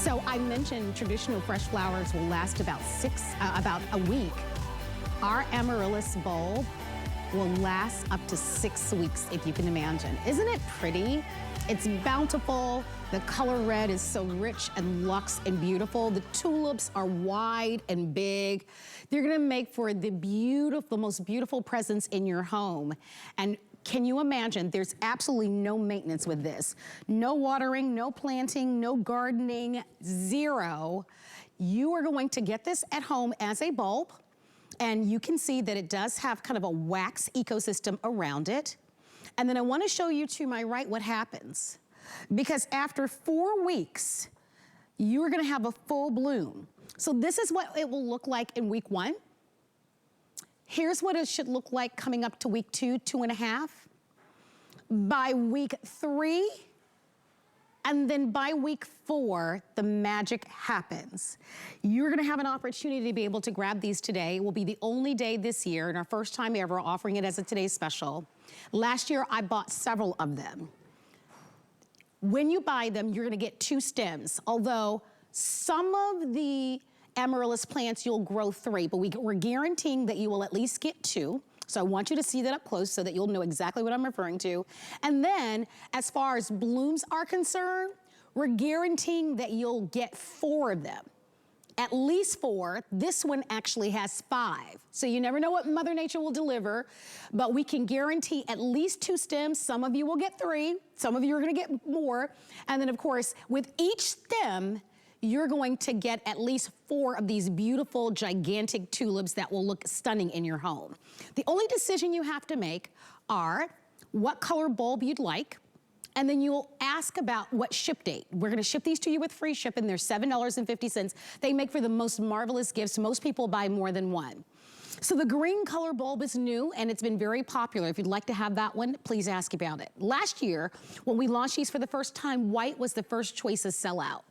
So I mentioned traditional fresh flowers will last about a week. Our amaryllis bulb will last up to 6 weeks, if you can imagine. Isn't it pretty? It's bountiful. The color red is so rich and luxe and beautiful. The tulips are wide and big. They're gonna make for the most beautiful presence in your home. And can you imagine, there's absolutely no maintenance with this. No watering, no planting, no gardening, zero. You are going to get this at home as a bulb, and you can see that it does have kind of a wax ecosystem around it. And then I wanna show you to my right what happens. Because after 4 weeks, you're gonna have a full bloom. So this is what it will look like in week 1. Here's what it should look like coming up to week 2, 2.5. By week 3, and then by week 4, the magic happens. You're gonna have an opportunity to be able to grab these today. It will be the only day this year, and our first time ever offering it as a today's special. Last year, I bought several of them. When you buy them, you're gonna get 2 stems, although some of the amaryllis plants, you'll grow 3, but we're guaranteeing that you will at least get 2. So I want you to see that up close so that you'll know exactly what I'm referring to. And then, as far as blooms are concerned, we're guaranteeing that you'll get 4 of them. At least 4. This one actually has 5. So you never know what Mother Nature will deliver, but we can guarantee at least 2 stems. Some of you will get 3. Some of you are gonna get more. And then of course, with each stem, you're going to get at least 4 of these beautiful, gigantic tulips that will look stunning in your home. The only decision you have to make are what color bulb you'd like, and then you'll ask about what ship date. We're gonna ship these to you with free shipping. They're $7.50. They make for the most marvelous gifts. Most people buy more than one. So the green color bulb is new and it's been very popular. If you'd like to have that one, please ask about it. Last year, when we launched these for the first time, white was the first choice to sell out.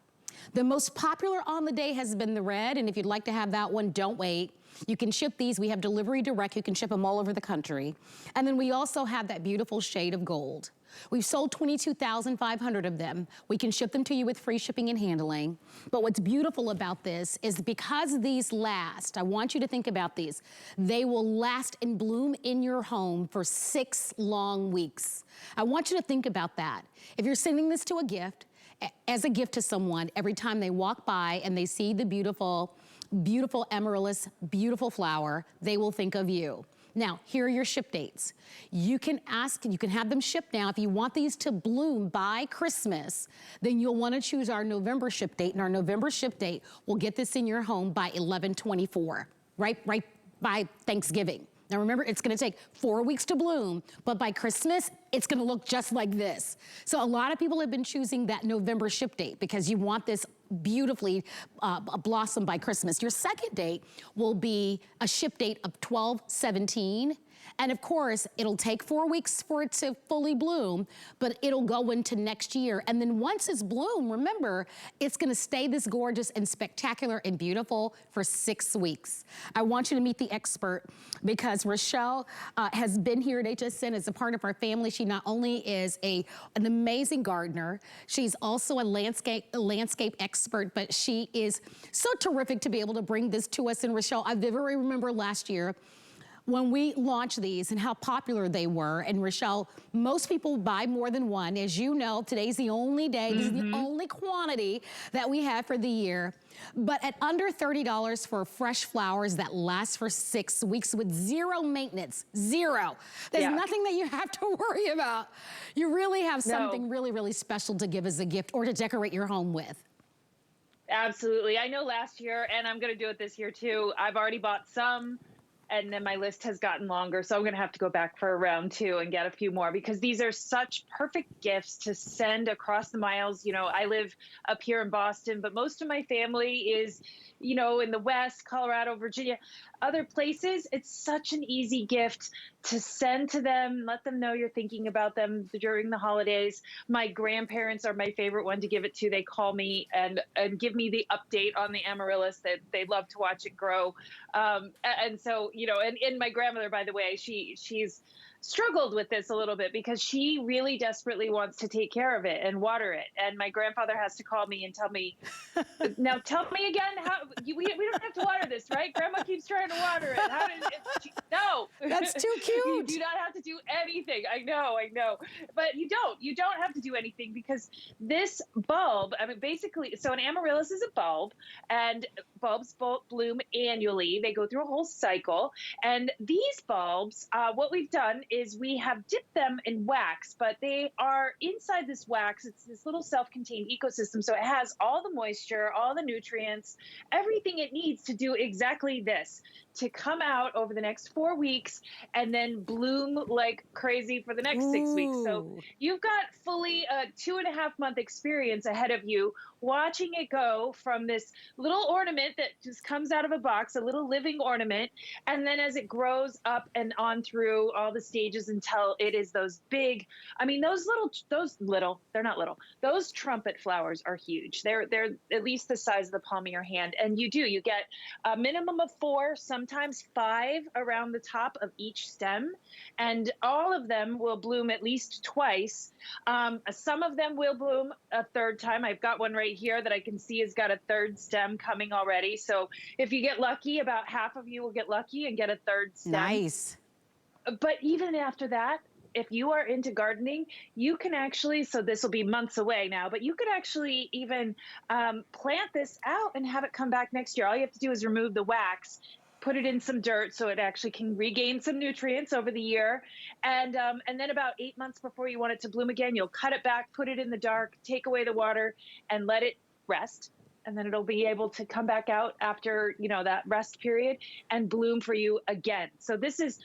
The most popular on the day has been the red, and if you'd like to have that one, don't wait. You can ship these. We have delivery direct. You can ship them all over the country. And then we also have that beautiful shade of gold. We've sold 22,500 of them. We can ship them to you with free shipping and handling. But what's beautiful about this is because these last, I want you to think about these, they will last and bloom in your home for 6 long weeks. I want you to think about that. If you're sending this to a gift, as a gift to someone, every time they walk by and they see the beautiful, beautiful amaryllis, beautiful flower, they will think of you. Now, here are your ship dates. You can ask, you can have them shipped now. If you want these to bloom by Christmas, then you'll want to choose our November ship date, and our November ship date will get this in your home by 11/24, right by Thanksgiving. Now remember, it's gonna take 4 weeks to bloom, but by Christmas, it's gonna look just like this. So a lot of people have been choosing that November ship date because you want this beautifully blossom by Christmas. Your second date will be a ship date of 12/17. And of course, it'll take 4 weeks for it to fully bloom, but it'll go into next year. And then once it's bloomed, remember, it's gonna stay this gorgeous and spectacular and beautiful for 6 weeks. I want you to meet the expert because Rochelle has been here at HSN as a part of our family. She not only is an amazing gardener, she's also a landscape expert, but she is so terrific to be able to bring this to us. And Rochelle, I vividly remember last year, when we launched these and how popular they were, and Rochelle, most people buy more than one. As you know, today's the only day, this is the only quantity that we have for the year. But at under $30 for fresh flowers that last for 6 weeks with zero maintenance, zero. There's nothing that you have to worry about. You really have something really, really special to give as a gift or to decorate your home with. Absolutely. I know last year, and I'm going to do it this year too, I've already bought some. And then my list has gotten longer. So I'm going to have to go back for round 2 and get a few more because these are such perfect gifts to send across the miles. You know, I live up here in Boston, but most of my family is, you know, in the West, Colorado, Virginia, other places. It's such an easy gift to send to them, let them know you're thinking about them during the holidays. My grandparents are my favorite one to give it to. They call me and give me the update on the amaryllis. They love to watch it grow. And so, you know, and my grandmother, by the way, she's struggled with this a little bit because she really desperately wants to take care of it and water it. And my grandfather has to call me and tell me, now tell me again, we don't have to water this, right? Grandma keeps trying to water it. No. That's too You cute. do not have to do anything. I know. But you don't have to do anything because this bulb, I mean, basically, so an amaryllis is a bulb, and bulbs bloom annually. They go through a whole cycle. And these bulbs, what we've done is we have dipped them in wax, but they are inside this wax. It's this little self-contained ecosystem. So it has all the moisture, all the nutrients, everything it needs to do exactly this, to come out over the next 4 weeks and then bloom like crazy for the next 6 weeks. So you've got fully a 2.5-month experience ahead of you, watching it go from this little ornament that just comes out of a box, a little living ornament, and then as it grows up and on through all the stages until it is those big, I mean, they're not little. Those trumpet flowers are huge. They're at least the size of the palm of your hand. And you get a minimum of 4, sometimes 5 around the top of each stem. And all of them will bloom at least twice. Some of them will bloom a third time. I've got one right here that I can see has got a third stem coming already. So if you get lucky, about half of you will get lucky and get a third stem. Nice. But even after that, if you are into gardening, you can actually, so this will be months away now, but you could actually even plant this out and have it come back next year. All you have to do is remove the wax, put it in some dirt so it actually can regain some nutrients over the year. And then about 8 months before you want it to bloom again, you'll cut it back, put it in the dark, take away the water, and let it rest. And then it'll be able to come back out after, that rest period and bloom for you again. So this is,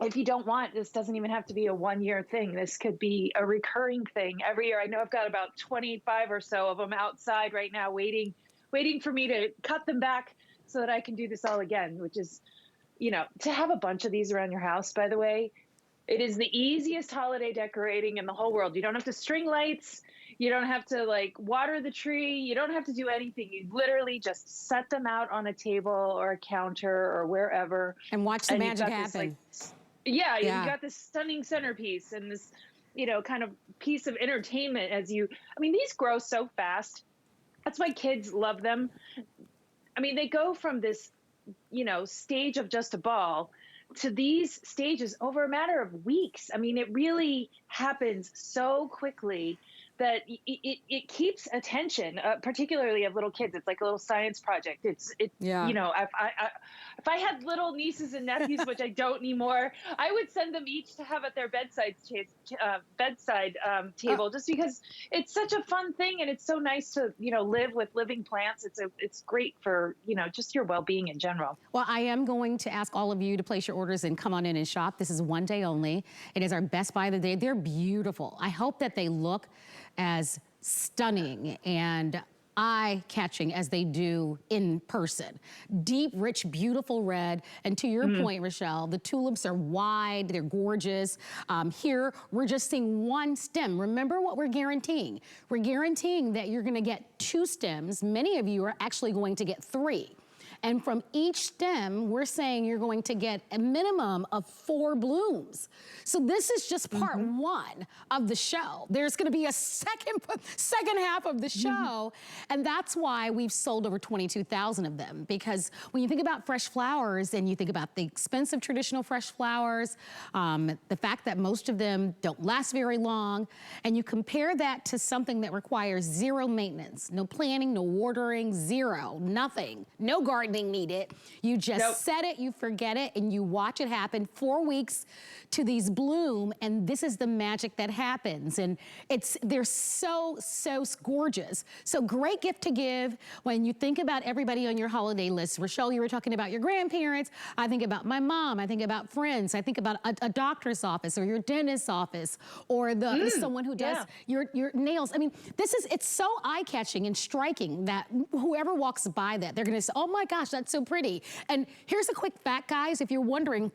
if you don't want, this doesn't even have to be a 1-year thing. This could be a recurring thing every year. I know I've got about 25 or so of them outside right now waiting for me to cut them back so that I can do this all again, which is, to have a bunch of these around your house, by the way, it is the easiest holiday decorating in the whole world. You don't have to string lights. You don't have to water the tree. You don't have to do anything. You literally just set them out on a table or a counter or wherever. And watch the magic happen. You got this stunning centerpiece and this, kind of piece of entertainment these grow so fast. That's why kids love them. I mean, they go from this, stage of just a ball to these stages over a matter of weeks. I mean, it really happens so quickly that it keeps attention, particularly of little kids. It's like a little science project. If I had little nieces and nephews, which I don't anymore, I would send them each to have at their bedside table, just because it's such a fun thing and it's so nice to live with living plants. It's great for just your well-being in general. Well, I am going to ask all of you to place your orders and come on in and shop. This is one day only. It is our best buy of the day. They're beautiful. I hope that they look as stunning and eye-catching as they do in person. Deep, rich, beautiful red. And to your point, Rochelle, the tulips are wide, they're gorgeous. Here, we're just seeing one stem. Remember what we're guaranteeing. We're guaranteeing that you're gonna get 2 stems. Many of you are actually going to get 3. And from each stem, we're saying you're going to get a minimum of 4 blooms. So this is just part 1 of the show. There's gonna be a second half of the show. And that's why we've sold over 22,000 of them. Because when you think about fresh flowers and you think about the expensive traditional fresh flowers, the fact that most of them don't last very long, and you compare that to something that requires 0 maintenance, no planting, no watering, 0, nothing, no gardening needed. You just set it, you forget it, and you watch it happen. 4 weeks to these bloom, and this is the magic that happens. And they're so gorgeous. So great gift to give when you think about everybody on your holiday list. Rochelle, you were talking about your grandparents. I think about my mom. I think about friends. I think about a doctor's office or your dentist's office or someone who does your nails. I mean, it's so eye-catching and striking that whoever walks by that, they're gonna say, oh my gosh, that's so pretty. And here's a quick fact, guys, if you're wondering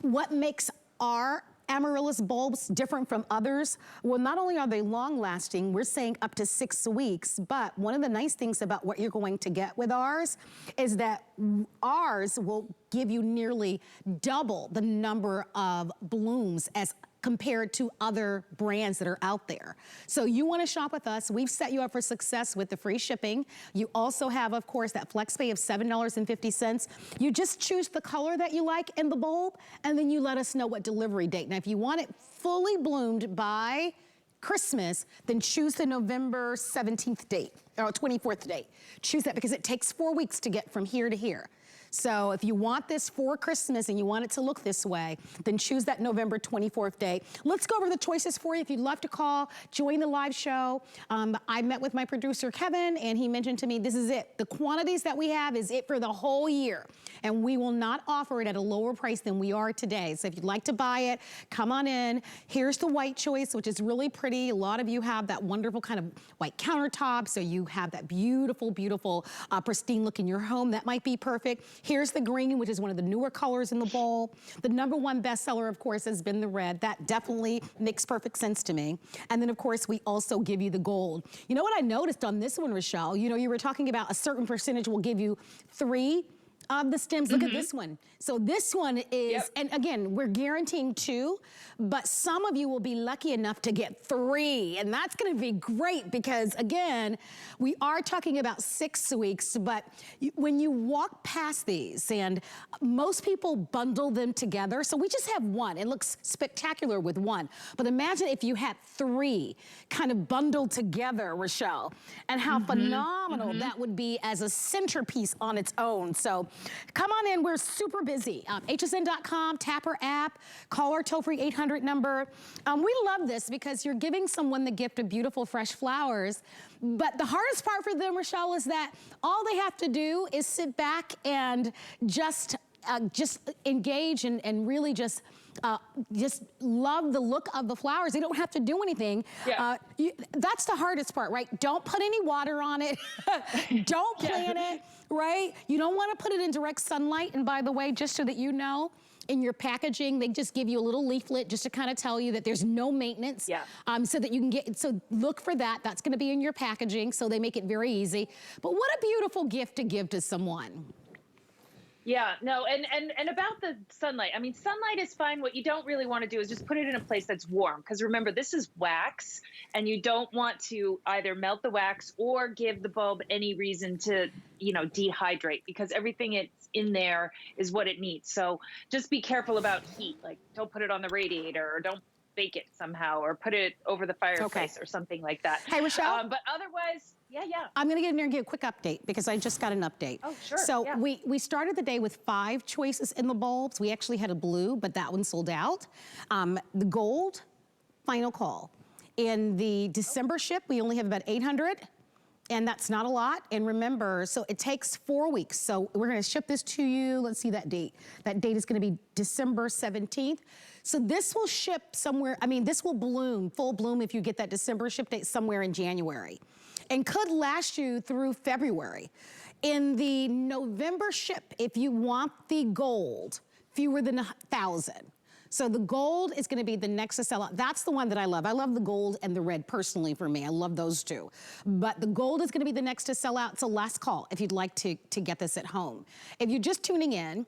what makes our Amaryllis bulbs different from others? Well, not only are they long lasting, we're saying up to 6 weeks, but one of the nice things about what you're going to get with ours is that ours will give you nearly double the number of blooms as compared to other brands that are out there. So you want to shop with us. We've set you up for success with the free shipping. You also have, of course, that flex pay of $7.50. You just choose the color that you like in the bulb, and then you let us know what delivery date. Now, if you want it fully bloomed by Christmas, then choose the November 17th date, or 24th date. Choose that because it takes 4 weeks to get from here to here. So if you want this for Christmas and you want it to look this way, then choose that November 24th day. Let's go over the choices for you. If you'd love to call, join the live show. I met with my producer, Kevin, and he mentioned to me, this is it. The quantities that we have is it for the whole year. And we will not offer it at a lower price than we are today. So if you'd like to buy it, come on in. Here's the white choice, which is really pretty. A lot of you have that wonderful kind of white countertop, so you have that beautiful, beautiful, pristine look in your home. That might be perfect. Here's the green, which is one of the newer colors in the bowl. The #1 bestseller, of course, has been the red. That definitely makes perfect sense to me. And then, of course, we also give you the gold. You know what I noticed on this one, Rochelle? You know, you were talking about a certain percentage will give you 3 of the stems. Look at this one. So this one is, and again, we're guaranteeing 2, but some of you will be lucky enough to get 3. And that's gonna be great because again, we are talking about 6 weeks, but when you walk past these, and most people bundle them together, so we just have 1. It looks spectacular with 1. But imagine if you had 3 kind of bundled together, Rochelle, and how phenomenal that would be as a centerpiece on its own. So come on in, we're super busy. hsn.com, tap our app, call our toll-free 800 number. We love this because you're giving someone the gift of beautiful, fresh flowers. But the hardest part for them, Rochelle, is that all they have to do is sit back and just engage and really just love the look of the flowers. They don't have to do anything. Yeah. That's the hardest part, right? Don't put any water on it. Don't plant it, right? You don't want to put it in direct sunlight. And by the way, just so that you know, in your packaging, they just give you a little leaflet just to kind of tell you that there's no maintenance. So that you can get, so look for that. That's going to be in your packaging. So they make it very easy. But what a beautiful gift to give to someone. Yeah, no, and about the sunlight, I mean, sunlight is fine. What you don't really want to do is just put it in a place that's warm. Because remember, this is wax, and you don't want to either melt the wax or give the bulb any reason to, you know, dehydrate, because everything it's in there is what it needs. So just be careful about heat. Like, don't put it on the radiator, or don't bake it somehow, or put it over the fireplace or something like that. Hey, Rochelle. But otherwise, yeah. I'm gonna get in there and give a quick update because I just got an update. Oh, sure. So we started the day with 5 choices in the bulbs. We actually had a blue, but that one sold out. The gold, final call. In the December ship, we only have about 800. And that's not a lot. And remember, so it takes 4 weeks. So we're gonna ship this to you. Let's see that date. That date is gonna be December 17th. So this will ship somewhere, I mean, this will bloom, full bloom if you get that December ship date somewhere in January. And could last you through February. In the November ship, if you want the gold, fewer than 1,000. So the gold is gonna be the next to sell out. That's the one that I love. I love the gold and the red personally for me. I love those two. But the gold is gonna be the next to sell out. It's a last call if you'd like to get this at home. If you're just tuning in,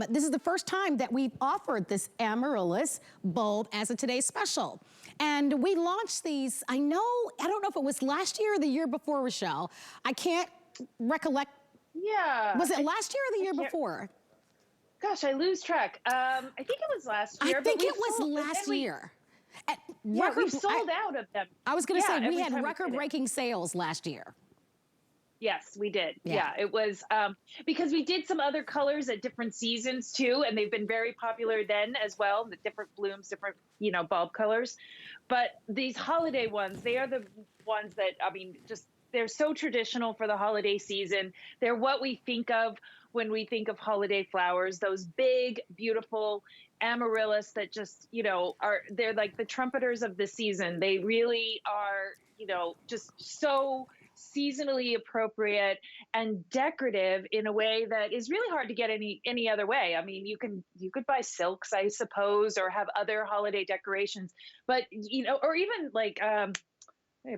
this is the first time that we've offered this Amaryllis bulb as a today's special. And we launched these, I don't know if it was last year or the year before, Rochelle. I can't recollect. Yeah. Was it last year or the year before? Gosh, I lose track. I think it was last year. I think it was last year. Yeah, we sold out of them. I was gonna say, we had record-breaking sales last year. Yes, we did. Yeah, it was because we did some other colors at different seasons too, and they've been very popular then as well, the different blooms, different, bulb colors. But these holiday ones, they are the ones that, I mean, just, they're so traditional for the holiday season. They're what we think of when we think of holiday flowers, those big, beautiful amaryllis that just, they're like the trumpeters of the season. They really are, just so seasonally appropriate and decorative in a way that is really hard to get any other way. I mean, you could buy silks, I suppose, or have other holiday decorations, but or even like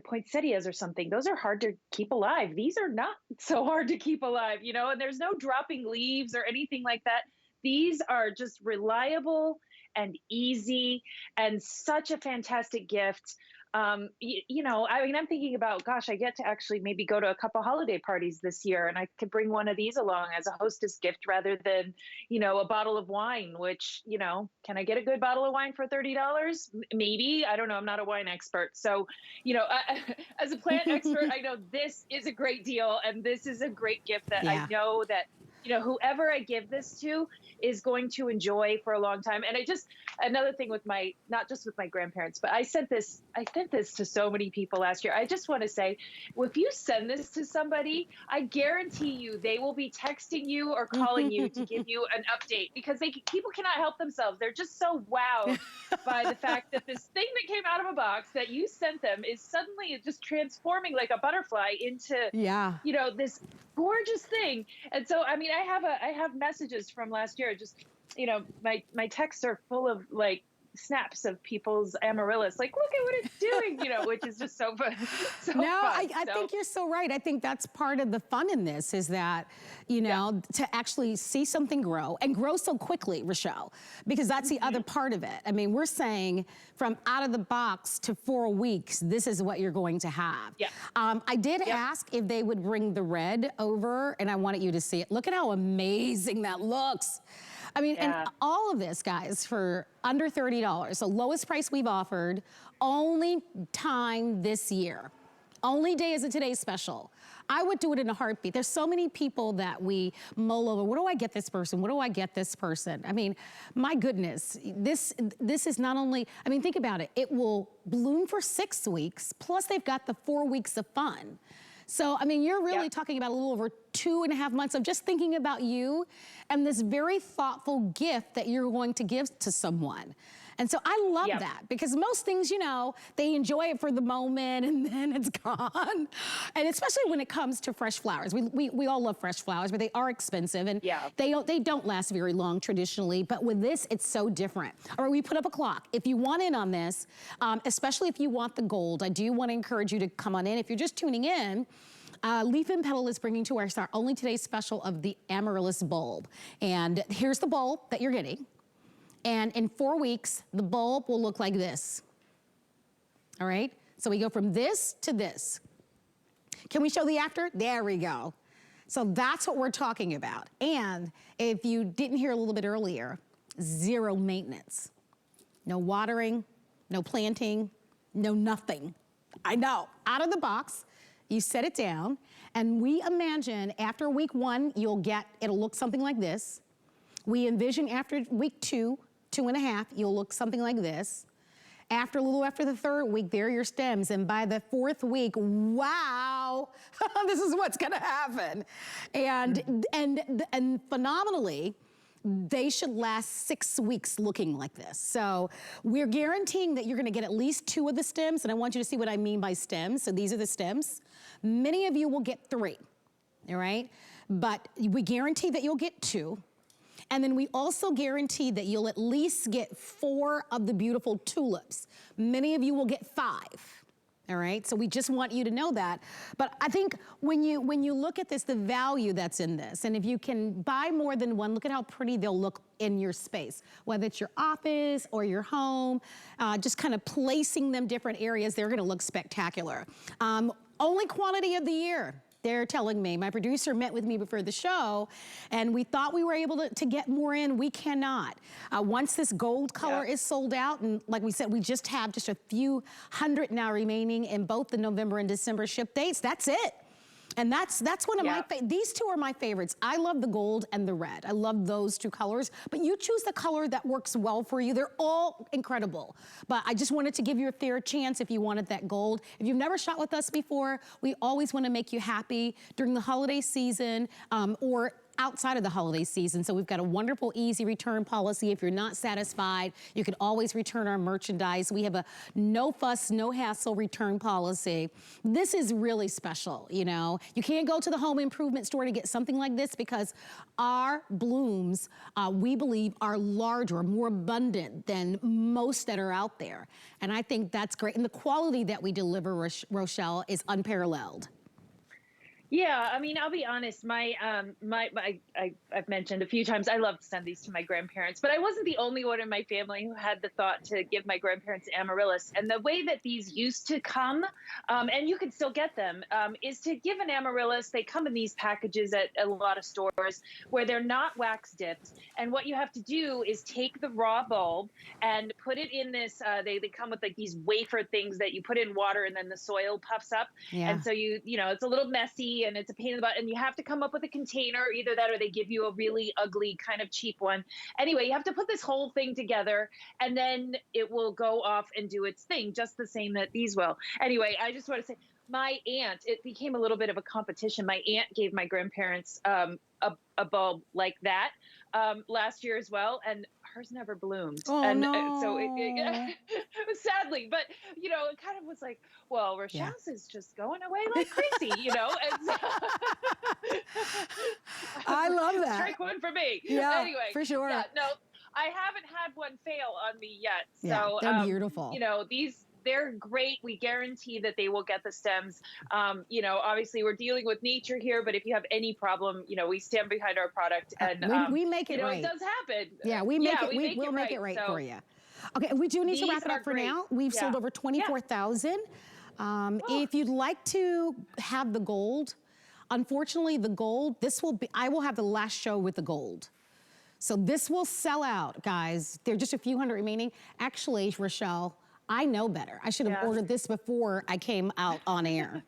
poinsettias or something. Those are hard to keep alive. These are not so hard to keep alive, and there's no dropping leaves or anything like that. These are just reliable and easy and such a fantastic gift. I mean, I'm thinking about, gosh, I get to actually maybe go to a couple holiday parties this year, and I could bring one of these along as a hostess gift rather than, a bottle of wine, which, can I get a good bottle of wine for $30? Maybe. I don't know. I'm not a wine expert. So, as a plant expert, I know this is a great deal, and this is a great gift that I know that whoever I give this to is going to enjoy for a long time. And another thing with not just with my grandparents, but I sent this to so many people last year. I just want to say, if you send this to somebody, I guarantee you they will be texting you or calling you to give you an update, because people cannot help themselves. They're just so wowed by the fact that this thing that came out of a box that you sent them is suddenly just transforming like a butterfly into, this gorgeous thing. And so, I mean, I have messages from last year. Just, my texts are full of like snaps of people's amaryllis, like, look at what it's doing, which is just so fun. I think you're so right. I think that's part of the fun in this, is that, to actually see something grow and grow so quickly, Rochelle, because that's the other part of it. I mean, we're saying from out of the box to 4 weeks, this is what you're going to have. Yeah. I did ask if they would bring the red over, and I wanted you to see it. Look at how amazing that looks. I mean, and all of this, guys, for under $30, the lowest price we've offered, only time this year. Only day is a today's special. I would do it in a heartbeat. There's so many people that we mull over. What do I get this person? What do I get this person? I mean, my goodness, this is not only, I mean, think about it. It will bloom for 6 weeks, plus they've got the 4 weeks of fun. So, I mean, you're really talking about a little over 2.5 months of just thinking about you and this very thoughtful gift that you're going to give to someone. And so I love that, because most things, they enjoy it for the moment and then it's gone. And especially when it comes to fresh flowers. We all love fresh flowers, but they are expensive and they don't last very long traditionally. But with this, it's so different. Or we put up a clock. If you want in on this, especially if you want the gold, I do want to encourage you to come on in. If you're just tuning in, Leaf and Petal is bringing to us our only today's special of the Amaryllis bulb. And here's the bulb that you're getting. And in 4 weeks, the bulb will look like this. All right? So we go from this to this. Can we show the after? There we go. So that's what we're talking about. And if you didn't hear a little bit earlier, 0 maintenance. No watering, no planting, no nothing. I know, out of the box, you set it down, and we imagine after week 1, it'll look something like this. We envision after week 2, 2.5, you'll look something like this. After the 3rd week, there are your stems. And by the 4th week, wow, this is what's gonna happen. And phenomenally, they should last 6 weeks looking like this. So we're guaranteeing that you're gonna get at least 2 of the stems, and I want you to see what I mean by stems. So these are the stems. Many of you will get 3, all right? But we guarantee that you'll get 2. And then we also guarantee that you'll at least get 4 of the beautiful tulips. Many of you will get 5. All right, so we just want you to know that. But I think when you look at this, the value that's in this, and if you can buy more than one, look at how pretty they'll look in your space, whether it's your office or your home, just kind of placing them different areas, they're gonna look spectacular. Only quantity of the year. They're telling me. My producer met with me before the show, and we thought we were able to get more in. We cannot. Once this gold color is sold out, and like we said, we just have just a few hundred now remaining in both the November and December ship dates. That's it. And that's one of my these 2 are my favorites. I love the gold and the red. I love those 2 colors, but you choose the color that works well for you. They're all incredible. But I just wanted to give you a fair chance if you wanted that gold. If you've never shot with us before, we always want to make you happy during the holiday season, or outside of the holiday season. So we've got a wonderful, easy return policy. If you're not satisfied, you can always return our merchandise. We have a no fuss, no hassle return policy. This is really special, you know. You can't go to the home improvement store to get something like this because our blooms, we believe, are larger, more abundant than most that are out there. And I think that's great. And the quality that we deliver, Rochelle, is unparalleled. Yeah, I mean, I'll be honest. I've mentioned a few times I love to send these to my grandparents, but I wasn't the only one in my family who had the thought to give my grandparents amaryllis. And the way that these used to come, and you can still get them, is to give an amaryllis. They come in these packages at a lot of stores where they're not wax dipped. And what you have to do is take the raw bulb and put it in this. They come with like these wafer things that you put in water, and then the soil puffs up. Yeah. And so you know, it's a little messy. And it's a pain in the butt, and you have to come up with a container, either that or they give you a really ugly kind of cheap one. Anyway, you have to put this whole thing together, and then it will go off and do its thing, just the same that these will. Anyway, I just want to say, my aunt, it became a little bit of a competition. My aunt gave my grandparents a bulb like that last year as well, and hers never bloomed. Oh, and no. so it sadly, but you know, it kind of was like, well, Rochelle's is just going away like crazy, you know. And so, I love that. Strike one for me. Yeah, anyway, for sure. Yeah, no, I haven't had one fail on me yet. Yeah, So they're beautiful. You know, they're great. We guarantee that they will get the stems. You know, obviously we're dealing with nature here, but if you have any problem, you know, we stand behind our product, and we make it right. It does happen. Yeah, we'll make it right for you. Okay, we do need to wrap it up for now. We've sold over 24,000. If you'd like to have the gold, unfortunately the gold, I will have the last show with the gold. So this will sell out, guys. There are just a few hundred remaining. Actually, Rochelle, I know better. I should have ordered this before I came out on air.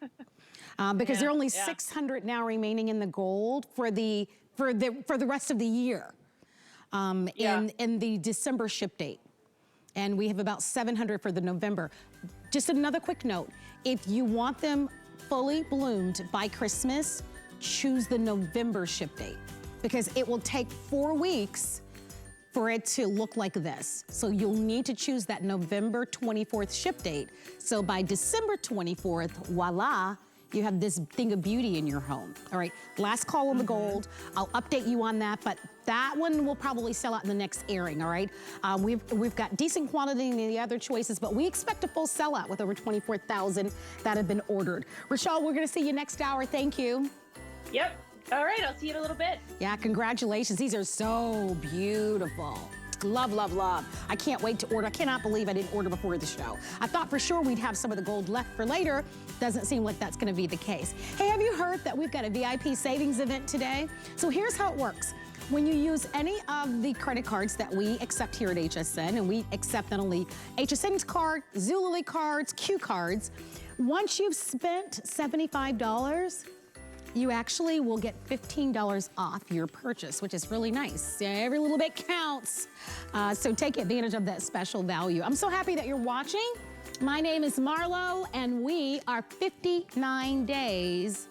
Because there are only 600 now remaining in the gold for the rest of the year. In the December ship date. And we have about 700 for the November. Just another quick note, if you want them fully bloomed by Christmas, choose the November ship date, because it will take 4 weeks for it to look like this. So you'll need to choose that November 24th ship date. So by December 24th, voila, you have this thing of beauty in your home. All right, last call on the gold. I'll update you on that, but that one will probably sell out in the next airing, all right? We've got decent quantity in the other choices, but we expect a full sellout with over 24,000 that have been ordered. Rochelle, we're gonna see you next hour. Thank you. Yep. All right, I'll see you in a little bit. Yeah, congratulations. These are so beautiful. Love, love, love. I can't wait to order. I cannot believe I didn't order before the show. I thought for sure we'd have some of the gold left for later. Doesn't seem like that's gonna be the case. Hey, have you heard that we've got a VIP savings event today? So here's how it works. When you use any of the credit cards that we accept here at HSN, and we accept not only HSN's card, Zulily cards, Q cards, once you've spent $75, you actually will get $15 off your purchase, which is really nice. Every little bit counts. So take advantage of that special value. I'm so happy that you're watching. My name is Marlo, and we are 59 days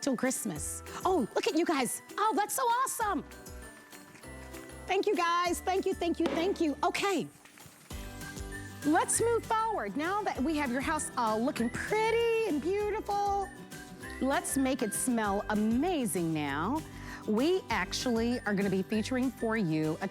till Christmas. Oh, look at you guys. Oh, that's so awesome. Thank you, guys. Thank you, thank you, thank you. Okay. Let's move forward. Now that we have your house all looking pretty and beautiful, let's make it smell amazing now. We actually are gonna be featuring for you a